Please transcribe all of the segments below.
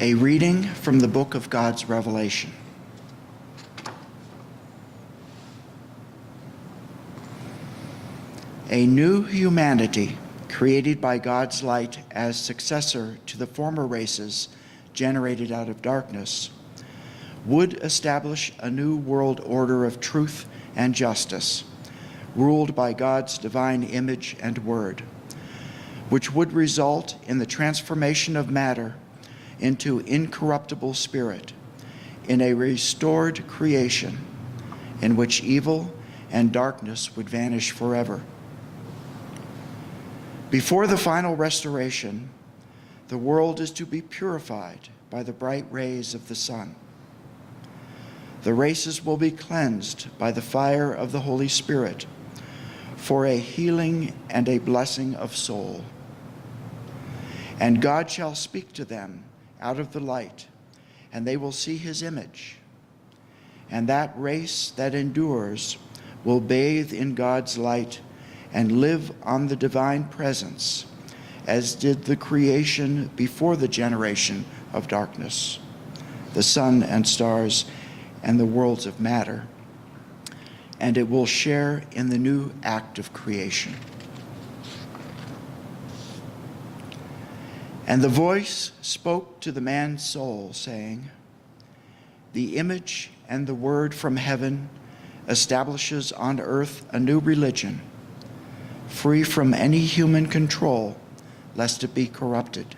A reading from the book of God's Revelation. A new humanity created by God's light as successor to the former races generated out of darkness would establish a new world order of truth and justice, ruled by God's divine image and word, which would result in the transformation of matter into incorruptible spirit, in a restored creation in which evil and darkness would vanish forever. Before the final restoration, the world is to be purified by the bright rays of the sun. The races will be cleansed by the fire of the Holy Spirit for a healing and a blessing of soul. And God shall speak to them out of the light, and they will see his image. And that race that endures will bathe in God's light and live on the divine presence, as did the creation before the generation of darkness, the sun and stars and the worlds of matter, and it will share in the new act of creation. And the voice spoke to the man's soul, saying, "The image and the word from heaven establishes on earth a new religion, free from any human control, lest it be corrupted.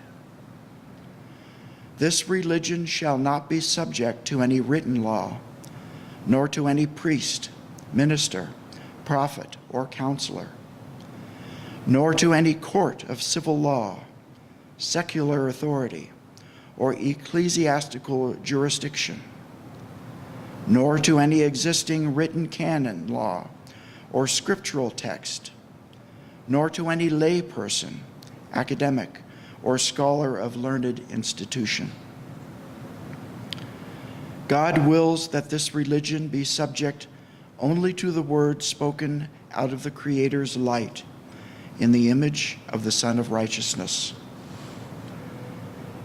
This religion shall not be subject to any written law, nor to any priest, minister, prophet, or counselor, nor to any court of civil law, secular authority, or ecclesiastical jurisdiction, nor to any existing written canon law or scriptural text, nor to any lay person, academic, or scholar of learned institution. God wills that this religion be subject only to the word spoken out of the Creator's light in the image of the Son of Righteousness.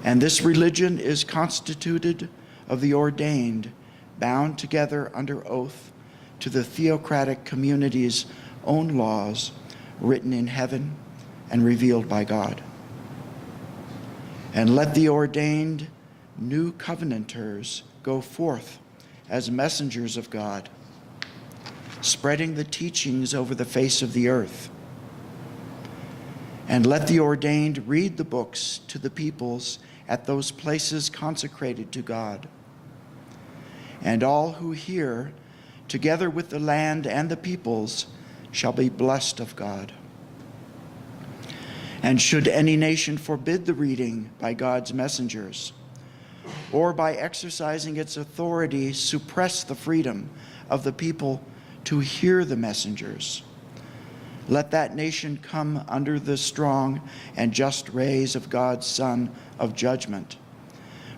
And this religion is constituted of the ordained, bound together under oath to the theocratic community's own laws written in heaven and revealed by God. And let the ordained new covenanters go forth as messengers of God, spreading the teachings over the face of the earth. And let the ordained read the books to the peoples at those places consecrated to God. And all who hear, together with the land and the peoples, shall be blessed of God. And should any nation forbid the reading by God's messengers, or by exercising its authority suppress the freedom of the people to hear the messengers, let that nation come under the strong and just rays of God's Son of judgment,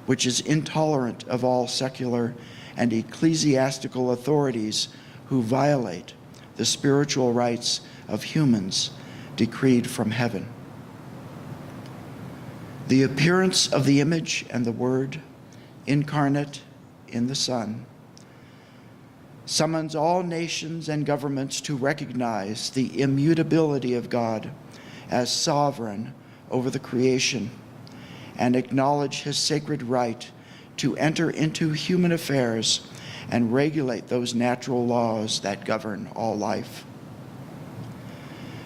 which is intolerant of all secular and ecclesiastical authorities who violate the spiritual rights of humans decreed from heaven. The appearance of the image and the word, incarnate in the Son, summons all nations and governments to recognize the immutability of God as sovereign over the creation and acknowledge his sacred right to enter into human affairs and regulate those natural laws that govern all life.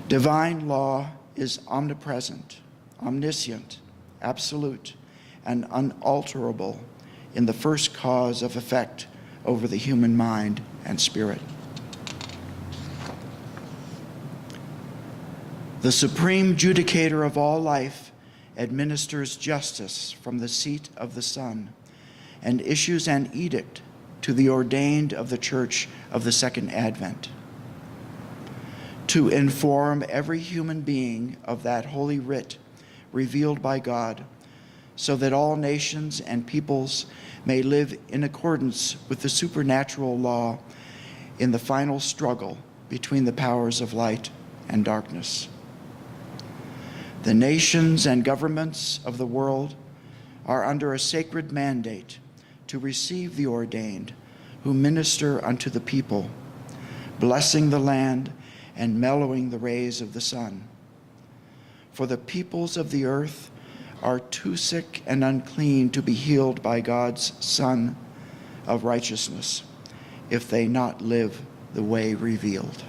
Divine law is omnipresent, omniscient, absolute, and unalterable in the first cause of effect over the human mind and spirit. The supreme judicator of all life administers justice from the seat of the sun and issues an edict to the ordained of the Church of the Second Advent to inform every human being of that holy writ revealed by God, so that all nations and peoples may live in accordance with the supernatural law in the final struggle between the powers of light and darkness. The nations and governments of the world are under a sacred mandate to receive the ordained who minister unto the people, blessing the land and mellowing the rays of the sun. For the peoples of the earth are too sick and unclean to be healed by God's Son of righteousness, if they not live the way revealed.